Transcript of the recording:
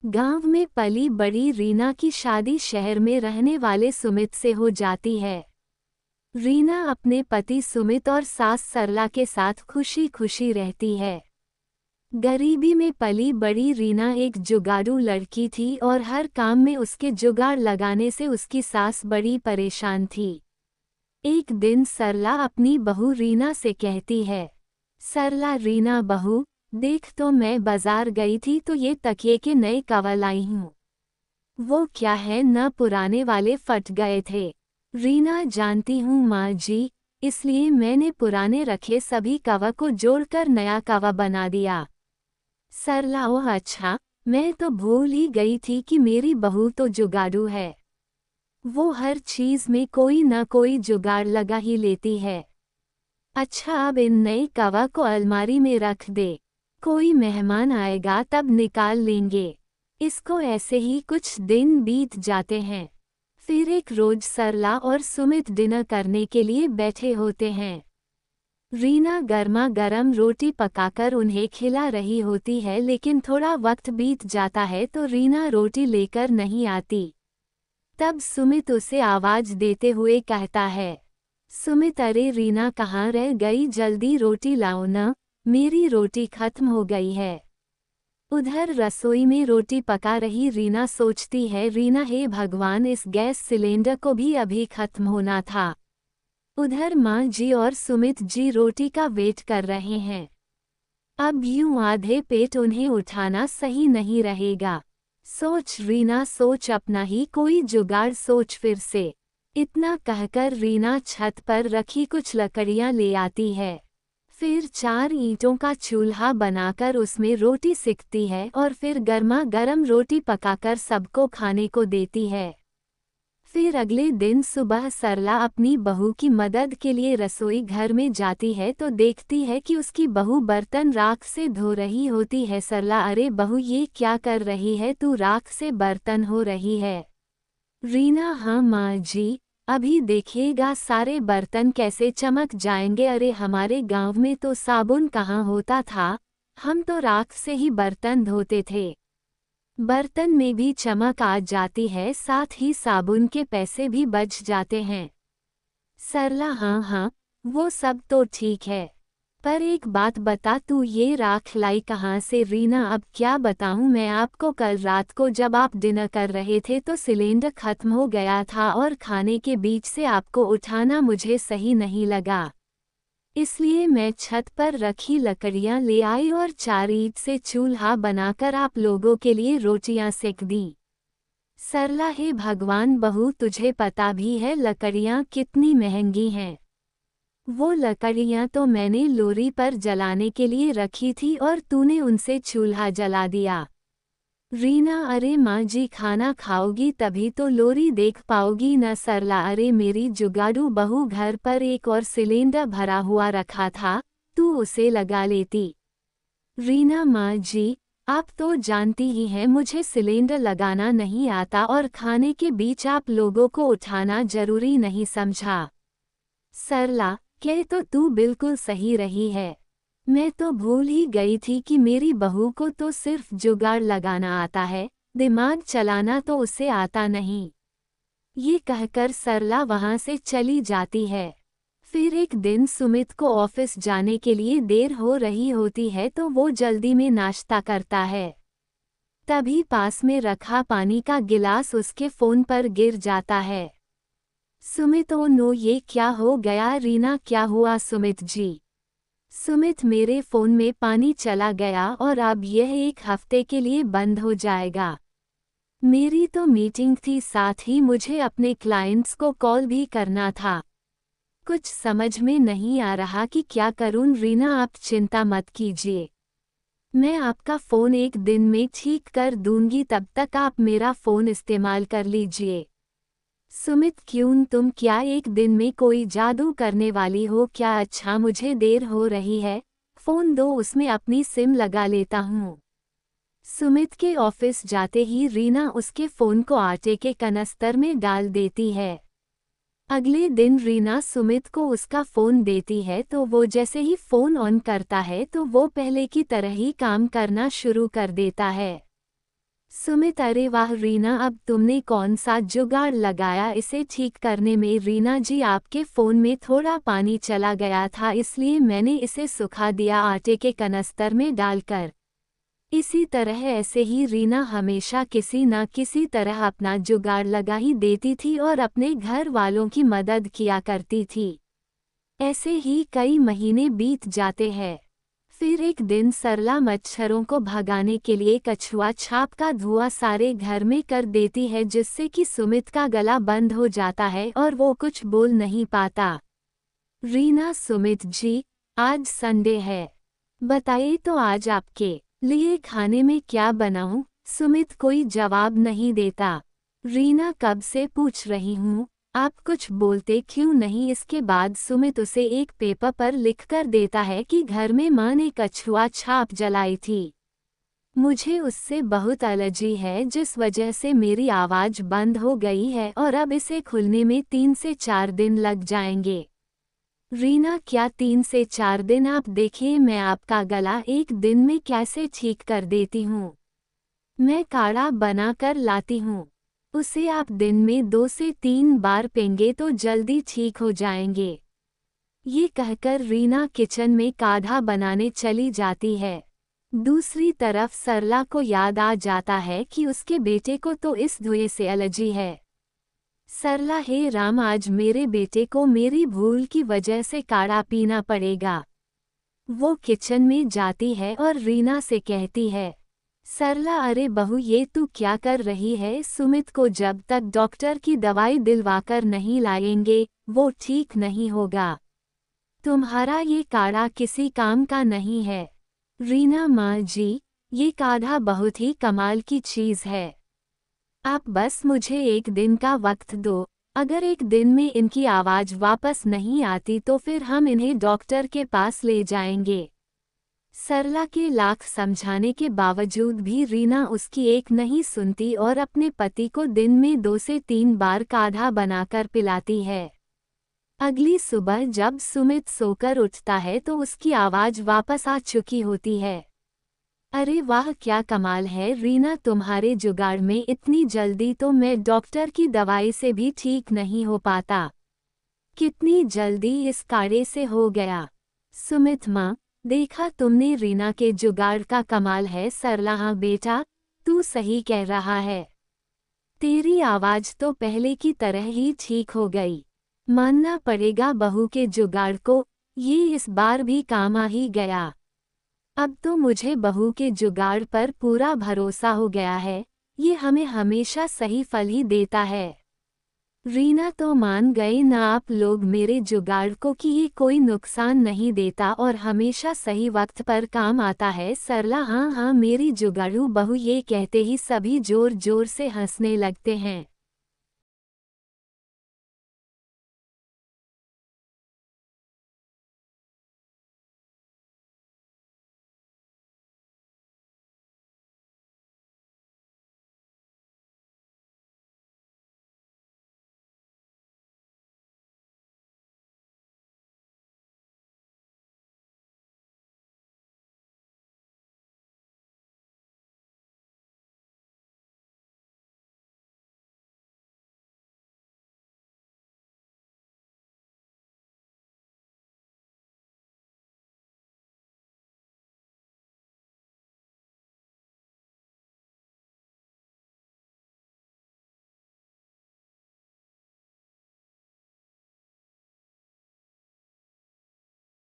गांव में पली बड़ी रीना की शादी शहर में रहने वाले सुमित से हो जाती है। रीना अपने पति सुमित और सास सरला के साथ खुशी खुशी रहती है। गरीबी में पली बड़ी रीना एक जुगाड़ू लड़की थी और हर काम में उसके जुगाड़ लगाने से उसकी सास बड़ी परेशान थी। एक दिन सरला अपनी बहू रीना से कहती है, सरला रीना बहू, देख तो मैं बाजार गई थी तो ये तकिए के नए कवर लाई हूँ। वो क्या है, न पुराने वाले फट गए थे। रीना जानती हूँ माँ जी, इसलिए मैंने पुराने रखे सभी कवर को जोड़कर नया कवर बना दिया। सरला ओह अच्छा, मैं तो भूल ही गई थी कि मेरी बहू तो जुगाड़ू है। वो हर चीज में कोई न कोई जुगाड़ लगा ही लेती है। अच्छा, अब इन नए कवर को अलमारी में रख दे, कोई मेहमान आएगा तब निकाल लेंगे। इसको ऐसे ही कुछ दिन बीत जाते हैं। फिर एक रोज सरला और सुमित डिनर करने के लिए बैठे होते हैं। रीना गर्मा गर्म रोटी पकाकर उन्हें खिला रही होती है, लेकिन थोड़ा वक्त बीत जाता है तो रीना रोटी लेकर नहीं आती। तब सुमित उसे आवाज देते हुए कहता है, सुमित अरे रीना कहाँ रह गई, जल्दी रोटी लाओ न, मेरी रोटी खत्म हो गई है। उधर रसोई में रोटी पका रही रीना सोचती है, रीना हे भगवान, इस गैस सिलेंडर को भी अभी खत्म होना था। उधर माँ जी और सुमित जी रोटी का वेट कर रहे हैं। अब यूं आधे पेट उन्हें उठाना सही नहीं रहेगा। सोच रीना सोच, अपना ही कोई जुगाड़ सोच फिर से। इतना कहकर रीना छत पर रखी कुछ लकड़ियां ले आती है। फिर 4 ईंटों का चूल्हा बनाकर उसमें रोटी सेकती है और फिर गर्मा गर्म रोटी पकाकर सबको खाने को देती है। फिर अगले दिन सुबह सरला अपनी बहू की मदद के लिए रसोई घर में जाती है तो देखती है कि उसकी बहू बर्तन राख से धो रही होती है। सरला अरे बहू, ये क्या कर रही है तू, राख से बर्तन हो रही है। रीना हाँ माँ जी, अभी देखिएगा सारे बर्तन कैसे चमक जाएंगे। अरे हमारे गांव में तो साबुन कहाँ होता था, हम तो राख से ही बर्तन धोते थे। बर्तन में भी चमक आ जाती है, साथ ही साबुन के पैसे भी बच जाते हैं। सरला हाँ हाँ, वो सब तो ठीक है, पर एक बात बता, तू ये राख लाई कहाँ से। रीना अब क्या बताऊँ मैं आपको, कल रात को जब आप डिनर कर रहे थे तो सिलेंडर खत्म हो गया था और खाने के बीच से आपको उठाना मुझे सही नहीं लगा, इसलिए मैं छत पर रखी लकड़ियां ले आई और 4 ईंट से चूल्हा बनाकर आप लोगों के लिए रोटियां सेक दी। सरला हे भगवान बहू, तुझे पता भी है लकड़ियां कितनी महंगी हैं। वो लकड़ियां तो मैंने लोरी पर जलाने के लिए रखी थी और तूने उनसे चूल्हा जला दिया। रीना अरे माँ जी, खाना खाओगी तभी तो लोरी देख पाओगी न। सरला अरे मेरी जुगाड़ू बहू, घर पर एक और सिलेंडर भरा हुआ रखा था, तू उसे लगा लेती। रीना माँ जी, आप तो जानती ही हैं मुझे सिलेंडर लगाना नहीं आता और खाने के बीच आप लोगों को उठाना जरूरी नहीं समझा। सरला कह तो तू बिल्कुल सही रही है, मैं तो भूल ही गई थी कि मेरी बहू को तो सिर्फ जुगाड़ लगाना आता है, दिमाग चलाना तो उसे आता नहीं। ये कहकर सरला वहां से चली जाती है। फिर एक दिन सुमित को ऑफिस जाने के लिए देर हो रही होती है तो वो जल्दी में नाश्ता करता है। तभी पास में रखा पानी का गिलास उसके फोन पर गिर जाता है। सुमित ओ नो, ये क्या हो गया। रीना क्या हुआ सुमित जी। सुमित मेरे फोन में पानी चला गया और अब यह 1 हफ्ते के लिए बंद हो जाएगा। मेरी तो मीटिंग थी, साथ ही मुझे अपने क्लाइंट्स को कॉल भी करना था। कुछ समझ में नहीं आ रहा कि क्या करूं। रीना आप चिंता मत कीजिए, मैं आपका फ़ोन 1 दिन में ठीक कर दूंगी, तब तक आप मेरा फ़ोन इस्तेमाल कर लीजिए। सुमित क्यों, तुम क्या 1 दिन में कोई जादू करने वाली हो क्या। अच्छा मुझे देर हो रही है, फ़ोन दो, उसमें अपनी सिम लगा लेता हूँ। सुमित के ऑफिस जाते ही रीना उसके फ़ोन को आटे के कनस्तर में डाल देती है। अगले दिन रीना सुमित को उसका फ़ोन देती है तो वो जैसे ही फ़ोन ऑन करता है तो वो पहले की तरह ही काम करना शुरू कर देता है। सुमित, अरे वाह रीना, अब तुमने कौन सा जुगाड़ लगाया इसे ठीक करने में? रीना जी, आपके फ़ोन में थोड़ा पानी चला गया था, इसलिए मैंने इसे सुखा दिया आटे के कनस्तर में डालकर। इसी तरह ऐसे ही रीना हमेशा किसी न किसी तरह अपना जुगाड़ लगा ही देती थी और अपने घर वालों की मदद किया करती थी। ऐसे ही कई महीने बीत जाते हैं। फिर एक दिन सरला मच्छरों को भगाने के लिए कछुआ छाप का धुआं सारे घर में कर देती है, जिससे कि सुमित का गला बंद हो जाता है और वो कुछ बोल नहीं पाता। रीना, सुमित जी, आज संडे है, बताइए तो आज आपके लिए खाने में क्या बनाऊं? सुमित कोई जवाब नहीं देता। रीना, कब से पूछ रही हूँ, आप कुछ बोलते क्यों नहीं? इसके बाद सुमित उसे एक पेपर पर लिखकर देता है कि घर में माँ ने कछुआ छाप जलाई थी। मुझे उससे बहुत एलर्जी है, जिस वजह से मेरी आवाज़ बंद हो गई है और अब इसे खुलने में 3 से 4 दिन लग जाएंगे। रीना, क्या 3 से 4 दिन? आप देखिए, मैं आपका गला एक दिन में कैसे ठीक कर देती हूँ। मैं काढ़ा बना कर लाती हूँ, उसे आप दिन में 2 से 3 बार पेंगे तो जल्दी ठीक हो जाएंगे। ये कहकर रीना किचन में काढ़ा बनाने चली जाती है। दूसरी तरफ सरला को याद आ जाता है कि उसके बेटे को तो इस धुएं से एलर्जी है। सरला, हे राम, आज मेरे बेटे को मेरी भूल की वजह से काढ़ा पीना पड़ेगा। वो किचन में जाती है और रीना से कहती है, सरला, अरे बहू, ये तू क्या कर रही है? सुमित को जब तक डॉक्टर की दवाई दिलवाकर नहीं लाएंगे वो ठीक नहीं होगा। तुम्हारा ये काढ़ा किसी काम का नहीं है। रीना, माँ जी, ये काढ़ा बहुत ही कमाल की चीज़ है। आप बस मुझे एक दिन का वक्त दो, अगर एक दिन में इनकी आवाज़ वापस नहीं आती तो फिर हम इन्हें डॉक्टर के पास ले जाएंगे। सरला के लाख समझाने के बावजूद भी रीना उसकी एक नहीं सुनती और अपने पति को दिन में 2 से 3 बार काढ़ा बनाकर पिलाती है। अगली सुबह जब सुमित सोकर उठता है तो उसकी आवाज़ वापस आ चुकी होती है। अरे वाह, क्या कमाल है रीना, तुम्हारे जुगाड़ में इतनी जल्दी तो मैं डॉक्टर की दवाई से भी ठीक नहीं हो पाता। कितनी जल्दी इस काढ़े से हो गया। सुमित, माँ, देखा तुमने, रीना के जुगाड़ का कमाल है। सरला, हाँ बेटा, तू सही कह रहा है। तेरी आवाज़ तो पहले की तरह ही ठीक हो गई। मानना पड़ेगा बहू के जुगाड़ को, ये इस बार भी काम आ ही गया। अब तो मुझे बहू के जुगाड़ पर पूरा भरोसा हो गया है, ये हमें हमेशा सही फल ही देता है। रीना तो मान गए ना आप लोग मेरे जुगाड़ को कि ये कोई नुकसान नहीं देता और हमेशा सही वक्त पर काम आता है। सरला, हाँ हाँ मेरी जुगाड़ू बहू, ये कहते ही सभी जोर जोर से हंसने लगते हैं।